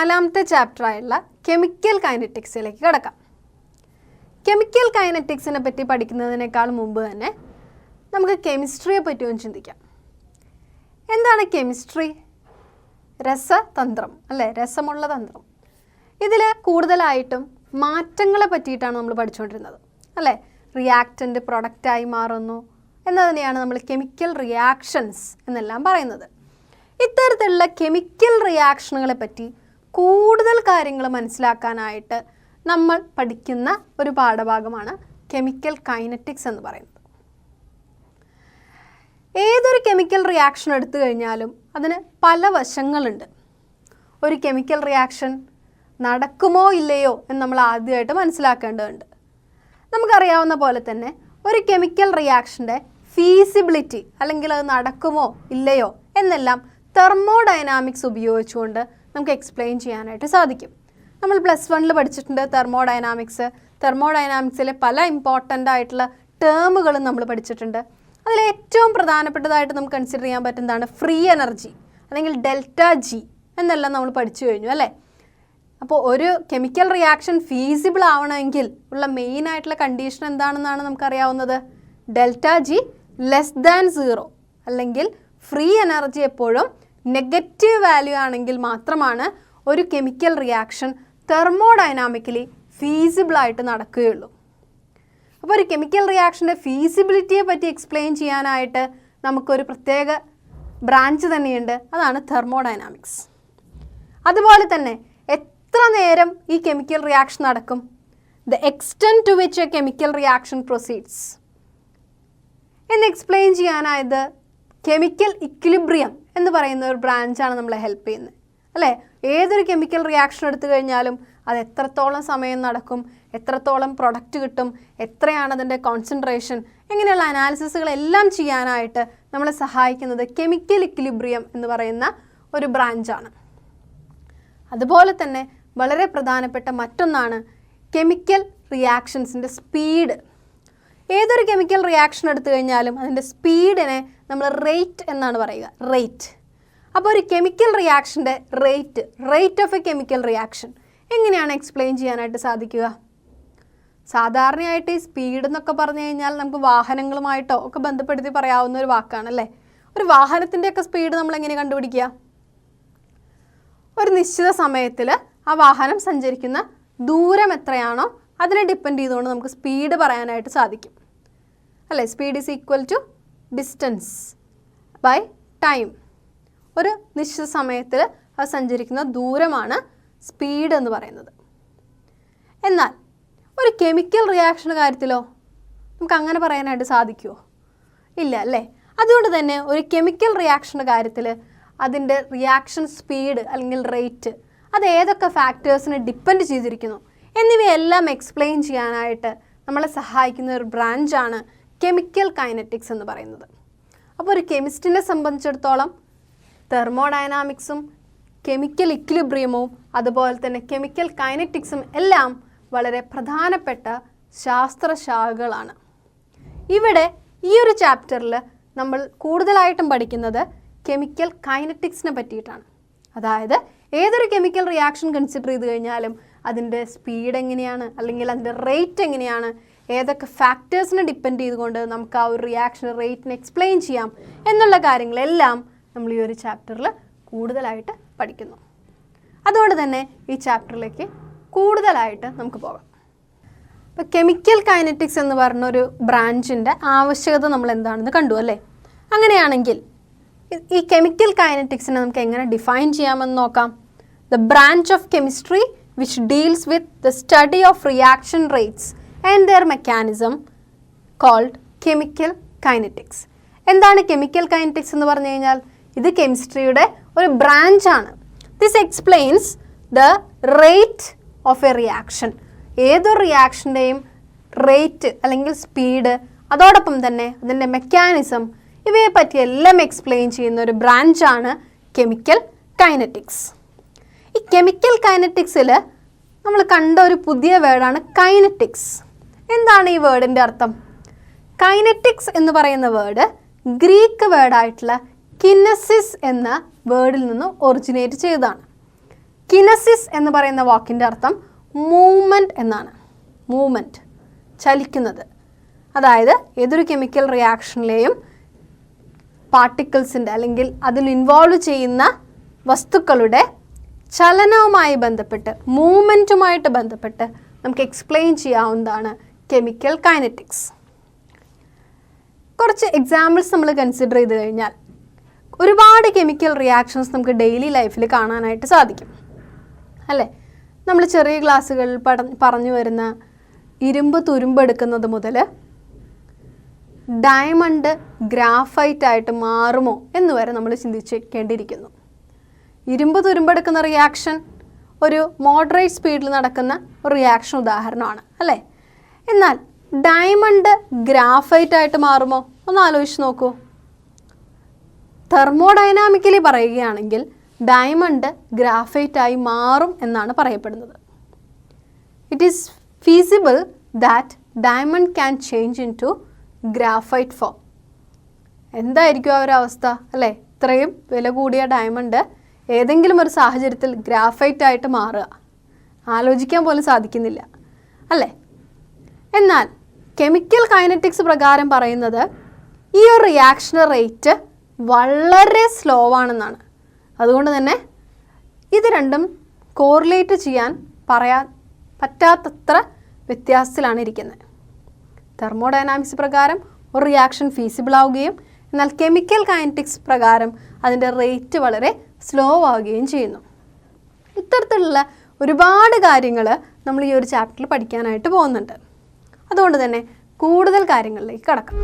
നാലാമത്തെ ചാപ്റ്ററായുള്ള കെമിക്കൽ കൈനറ്റിക്സിലേക്ക് കടക്കാം. കെമിക്കൽ കൈനറ്റിക്സിനെ പറ്റി പഠിക്കുന്നതിനേക്കാൾ മുമ്പ് തന്നെ നമുക്ക് കെമിസ്ട്രിയെ പറ്റി ഒന്ന് ചിന്തിക്കാം. എന്താണ് കെമിസ്ട്രി? രസതന്ത്രം അല്ലേ, രസമുള്ള തന്ത്രം. ഇതിൽ കൂടുതലായിട്ടും മാറ്റങ്ങളെ പറ്റിയിട്ടാണ് നമ്മൾ പഠിച്ചുകൊണ്ടിരുന്നത് അല്ലേ. റിയാക്റ്റൻ്റ് പ്രൊഡക്റ്റായി മാറുന്നു എന്നതിനെയാണ് നമ്മൾ കെമിക്കൽ റിയാക്ഷൻസ് എന്നെല്ലാം പറയുന്നത്. ഇത്തരത്തിലുള്ള കെമിക്കൽ റിയാക്ഷനുകളെ പറ്റി കൂടുതൽ കാര്യങ്ങൾ മനസ്സിലാക്കാനായിട്ട് നമ്മൾ പഠിക്കുന്ന ഒരു പാഠഭാഗമാണ് കെമിക്കൽ കൈനറ്റിക്സ് എന്ന് പറയുന്നത്. ഏതൊരു കെമിക്കൽ റിയാക്ഷൻ എടുത്തു കഴിഞ്ഞാലും അതിന് പല വശങ്ങളുണ്ട്. ഒരു കെമിക്കൽ റിയാക്ഷൻ നടക്കുമോ ഇല്ലയോ എന്ന് നമ്മൾ ആദ്യമായിട്ട് മനസ്സിലാക്കേണ്ടതുണ്ട്. നമുക്കറിയാവുന്ന പോലെ തന്നെ ഒരു കെമിക്കൽ റിയാക്ഷൻ്റെ ഫീസിബിലിറ്റി അല്ലെങ്കിൽ അത് നടക്കുമോ ഇല്ലയോ എന്നെല്ലാം തെർമോഡൈനാമിക്സ് ഉപയോഗിച്ചുകൊണ്ട് നമുക്ക് എക്സ്പ്ലെയിൻ ചെയ്യാനായിട്ട് സാധിക്കും. നമ്മൾ +1 പഠിച്ചിട്ടുണ്ട് തെർമോഡൈനാമിക്സ്. തെർമോഡൈനാമിക്സിലെ പല ഇമ്പോർട്ടൻ്റ് ആയിട്ടുള്ള ടേമുകളും നമ്മൾ പഠിച്ചിട്ടുണ്ട്. അതിൽ ഏറ്റവും പ്രധാനപ്പെട്ടതായിട്ട് നമുക്ക് കൺസിഡർ ചെയ്യാൻ പറ്റുന്നതാണ് ഫ്രീ എനർജി അല്ലെങ്കിൽ ΔG എന്നെല്ലാം നമ്മൾ പഠിച്ചു കഴിഞ്ഞു അല്ലേ. അപ്പോൾ ഒരു കെമിക്കൽ റിയാക്ഷൻ ഫീസിബിൾ ആവണമെങ്കിൽ ഉള്ള മെയിൻ ആയിട്ടുള്ള കണ്ടീഷൻ എന്താണെന്നാണ് നമുക്കറിയാവുന്നത്. ΔG <0 അല്ലെങ്കിൽ ഫ്രീ എനർജി എപ്പോഴും നെഗറ്റീവ് വാല്യൂ ആണെങ്കിൽ മാത്രമാണ് ഒരു കെമിക്കൽ റിയാക്ഷൻ തെർമോഡൈനാമിക്കലി ഫീസിബിളായിട്ട് നടക്കുകയുള്ളൂ. അപ്പോൾ ഒരു കെമിക്കൽ റിയാക്ഷൻ്റെ ഫീസിബിലിറ്റിയെ പറ്റി എക്സ്പ്ലെയിൻ ചെയ്യാനായിട്ട് നമുക്കൊരു പ്രത്യേക ബ്രാഞ്ച് തന്നെയുണ്ട്, അതാണ് തെർമോഡൈനാമിക്സ്. അതുപോലെ തന്നെ എത്ര നേരം ഈ കെമിക്കൽ റിയാക്ഷൻ നടക്കും, the extent to which a chemical reaction proceeds എന്ന് എക്സ്പ്ലെയിൻ ചെയ്യാനായത് കെമിക്കൽ ഇക്വിലിബ്രിയം എന്ന് പറയുന്ന ഒരു ബ്രാഞ്ചാണ് നമ്മളെ ഹെൽപ്പ് ചെയ്യുന്നത് അല്ലേ. ഏതൊരു കെമിക്കൽ റിയാക്ഷൻ എടുത്തു കഴിഞ്ഞാലും അത് എത്രത്തോളം സമയം നടക്കും, എത്രത്തോളം പ്രൊഡക്റ്റ് കിട്ടും, എത്രയാണ് അതിൻ്റെ കോൺസെൻട്രേഷൻ, ഇങ്ങനെയുള്ള അനാലിസിസുകളെല്ലാം ചെയ്യാനായിട്ട് നമ്മളെ സഹായിക്കുന്നത് കെമിക്കൽ ഇക്വിലിബ്രിയം എന്ന് പറയുന്ന ഒരു ബ്രാഞ്ചാണ്. അതുപോലെ തന്നെ വളരെ പ്രധാനപ്പെട്ട മറ്റൊന്നാണ് കെമിക്കൽ റിയാക്ഷൻസിൻ്റെ സ്പീഡ്. ഏതൊരു കെമിക്കൽ റിയാക്ഷൻ എടുത്തു കഴിഞ്ഞാലും അതിൻ്റെ സ്പീഡിനെ നമ്മൾ റേറ്റ് എന്നാണ് പറയുക, റേറ്റ്. അപ്പോൾ ഒരു കെമിക്കൽ റിയാക്ഷൻ്റെ rate of a chemical reaction എങ്ങനെയാണ് എക്സ്പ്ലെയിൻ ചെയ്യാനായിട്ട് സാധിക്കുക? സാധാരണയായിട്ട് ഈ സ്പീഡ് എന്നൊക്കെ പറഞ്ഞു കഴിഞ്ഞാൽ നമുക്ക് വാഹനങ്ങളുമായിട്ടോ ഒക്കെ ബന്ധപ്പെടുത്തി പറയാവുന്ന ഒരു വാക്കാണല്ലേ. ഒരു വാഹനത്തിൻ്റെയൊക്കെ സ്പീഡ് നമ്മൾ എങ്ങനെ കണ്ടുപിടിക്കുക? ഒരു നിശ്ചിത സമയത്തിൽ ആ വാഹനം സഞ്ചരിക്കുന്ന ദൂരം എത്രയാണോ അതിനെ ഡിപ്പെൻഡ് ചെയ്തുകൊണ്ട് നമുക്ക് സ്പീഡ് പറയാനായിട്ട് സാധിക്കും അല്ലേ. Speed is equal to distance by time. ഒരു നിശ്ചിത സമയത്തിൽ അത് സഞ്ചരിക്കുന്ന ദൂരമാണ് സ്പീഡ് എന്ന് പറയുന്നത്. എന്നാൽ ഒരു കെമിക്കൽ റിയാക്ഷൻ്റെ കാര്യത്തിലോ നമുക്ക് അങ്ങനെ പറയാനായിട്ട് സാധിക്കുമോ? ഇല്ല അല്ലേ. അതുകൊണ്ട് തന്നെ ഒരു കെമിക്കൽ റിയാക്ഷൻ്റെ കാര്യത്തിൽ അതിൻ്റെ റിയാക്ഷൻ സ്പീഡ് അല്ലെങ്കിൽ റേറ്റ് അത് ഏതൊക്കെ ഫാക്ടേഴ്സിനെ ഡിപ്പെൻഡ് ചെയ്തിരിക്കുന്നു എന്നിവയെല്ലാം എക്സ്പ്ലെയിൻ ചെയ്യാനായിട്ട് നമ്മളെ സഹായിക്കുന്ന ഒരു ബ്രാഞ്ചാണ് കെമിക്കൽ കൈനറ്റിക്സ് എന്ന് പറയുന്നത്. അപ്പോൾ ഒരു കെമിസ്റ്റിനെ സംബന്ധിച്ചിടത്തോളം തെർമോഡൈനാമിക്സും കെമിക്കൽ ഇക്വിലിബ്രിയവും അതുപോലെ തന്നെ കെമിക്കൽ കൈനറ്റിക്സും എല്ലാം വളരെ പ്രധാനപ്പെട്ട ശാസ്ത്രശാഖകളാണ്. ഇവിടെ ഈ ഒരു ചാപ്റ്ററിൽ നമ്മൾ കൂടുതലായിട്ടും പഠിക്കുന്നത് കെമിക്കൽ കൈനറ്റിക്സിനെ പറ്റിയിട്ടാണ്. അതായത് ഏതൊരു കെമിക്കൽ റിയാക്ഷൻ കൺസിഡർ ചെയ്ത് കഴിഞ്ഞാലും അതിൻ്റെ സ്പീഡ് എങ്ങനെയാണ് അല്ലെങ്കിൽ അതിൻ്റെ റേറ്റ് എങ്ങനെയാണ്, ഏതൊക്കെ ഫാക്ടേഴ്സിനെ ഡിപ്പെൻഡ് ചെയ്തുകൊണ്ട് നമുക്ക് ആ ഒരു റിയാക്ഷൻ റേറ്റിനെ എക്സ്പ്ലെയിൻ ചെയ്യാം എന്നുള്ള കാര്യങ്ങളെല്ലാം നമ്മൾ ഈ ഒരു ചാപ്റ്ററിൽ കൂടുതലായിട്ട് പഠിക്കുന്നു. അതുകൊണ്ട് തന്നെ ഈ ചാപ്റ്ററിലേക്ക് കൂടുതലായിട്ട് നമുക്ക് പോകാം. ഇപ്പോൾ കെമിക്കൽ കൈനറ്റിക്സ് എന്ന് പറഞ്ഞൊരു ബ്രാഞ്ചിൻ്റെ ആവശ്യകത നമ്മൾ എന്താണെന്ന് കണ്ടു അല്ലേ. അങ്ങനെയാണെങ്കിൽ ഈ കെമിക്കൽ കൈനറ്റിക്സിനെ നമുക്ക് എങ്ങനെ ഡിഫൈൻ ചെയ്യാമെന്ന് നോക്കാം. The branch of chemistry which deals with the study of reaction rates and their mechanism called chemical kinetics. എന്താണ് കെമിക്കൽ കൈനറ്റിക്സ് എന്ന് പറഞ്ഞു കഴിഞ്ഞാൽ ഇത് കെമിസ്ട്രിയുടെ ഒരു ബ്രാഞ്ചാണ്. This explains the rate of a reaction. ഏതൊരു റിയാക്ഷൻ്റെയും റേറ്റ് അല്ലെങ്കിൽ സ്പീഡ് അതോടൊപ്പം തന്നെ അതിൻ്റെ മെക്കാനിസം ഇവയെ പറ്റി എല്ലാം എക്സ്പ്ലെയിൻ ചെയ്യുന്ന ഒരു ബ്രാഞ്ചാണ് കെമിക്കൽ കൈനറ്റിക്സ്. ഈ കെമിക്കൽ കൈനറ്റിക്സിൽ നമ്മൾ കണ്ട ഒരു പുതിയ വേർഡാണ് കൈനറ്റിക്സ്. എന്താണ് ഈ വേർഡിൻ്റെ അർത്ഥം? കൈനറ്റിക്സ് എന്ന് പറയുന്ന വേർഡ് ഗ്രീക്ക് വേർഡായിട്ടുള്ള കിനസിസ് എന്ന വേർഡിൽ നിന്ന് ഒറിജിനേറ്റ് ചെയ്തതാണ്. കിനസിസ് എന്ന് പറയുന്ന വാക്കിൻ്റെ അർത്ഥം മൂവ്മെൻറ്റ് എന്നാണ്. മൂവ്മെൻറ്റ്, ചലിക്കുന്നത്. അതായത് ഏതൊരു കെമിക്കൽ റിയാക്ഷനിലെയും പാർട്ടിക്കിൾസിൻ്റെ അല്ലെങ്കിൽ അതിൽ ഇൻവോൾവ് ചെയ്യുന്ന വസ്തുക്കളുടെ ചലനവുമായി ബന്ധപ്പെട്ട്, മൂവ്മെൻറ്റുമായിട്ട് ബന്ധപ്പെട്ട് നമുക്ക് എക്സ്പ്ലെയിൻ ചെയ്യാവുന്നതാണ് കെമിക്കൽ കൈനറ്റിക്സ്. കുറച്ച് എക്സാമ്പിൾസ് നമ്മൾ കൺസിഡർ ചെയ്ത് കഴിഞ്ഞാൽ ഒരുപാട് കെമിക്കൽ റിയാക്ഷൻസ് നമുക്ക് ഡെയിലി ലൈഫിൽ കാണാനായിട്ട് സാധിക്കും അല്ലേ? നമ്മൾ ചെറിയ ക്ലാസ്സുകളിൽ പറഞ്ഞു വരുന്ന ഇരുമ്പ് തുരുമ്പെടുക്കുന്നത് മുതൽ ഡയമണ്ട് ഗ്രാഫൈറ്റ് ആയിട്ട് മാറുമോ എന്ന് വരെ നമ്മൾ ചിന്തിച്ചേണ്ടിയിരിക്കുന്നു. ഇരുമ്പ് തുരുമ്പെടുക്കുന്ന റിയാക്ഷൻ ഒരു മോഡറേറ്റ് സ്പീഡിൽ നടക്കുന്ന ഒരു റിയാക്ഷൻ ഉദാഹരണമാണ് അല്ലേ? എന്നാൽ ഡയമണ്ട് ഗ്രാഫൈറ്റ് ആയിട്ട് മാറുമോ? ഒന്ന് ആലോചിച്ച് നോക്കൂ. തെർമോഡൈനാമിക്കലി പറയുകയാണെങ്കിൽ ഡയമണ്ട് ഗ്രാഫൈറ്റായി മാറും എന്നാണ് പറയപ്പെടുന്നത്. It is feasible that diamond can change into graphite form. എന്തായിരിക്കും ആ ഒരു അവസ്ഥ അല്ലേ? ഇത്രയും വില കൂടിയ ഡയമണ്ട് ഏതെങ്കിലും ഒരു സാഹചര്യത്തിൽ ഗ്രാഫൈറ്റ് ആയിട്ട് മാറുക, ആലോചിക്കാൻ പോലും സാധിക്കുന്നില്ല അല്ലേ? എന്നാൽ കെമിക്കൽ കൈനറ്റിക്സ് പ്രകാരം പറയുന്നത് ഈ ഒരു റിയാക്ഷൻ റേറ്റ് വളരെ സ്ലോ ആണെന്നാണ്. അതുകൊണ്ട് തന്നെ ഇത് രണ്ടും കോറിലേറ്റ് ചെയ്യാൻ പറയാൻ പറ്റാത്തത്ര വ്യത്യാസത്തിലാണ് ഇരിക്കുന്നത്. തെർമോഡൈനാമിക്സ് പ്രകാരം ഒരു റിയാക്ഷൻ ഫീസിബിൾ ആവുകയും എന്നാൽ കെമിക്കൽ കൈനറ്റിക്സ് പ്രകാരം അതിൻ്റെ റേറ്റ് വളരെ സ്ലോ ആവുകയും ചെയ്യുന്നു. ഇത്തരത്തിലുള്ള ഒരുപാട് കാര്യങ്ങൾ നമ്മൾ ഈ ഒരു ചാപ്റ്ററിൽ പഠിക്കാനായിട്ട് പോകുന്നുണ്ട്. അതുകൊണ്ട് തന്നെ കൂടുതൽ കാര്യങ്ങളിലേക്ക് കടക്കാം.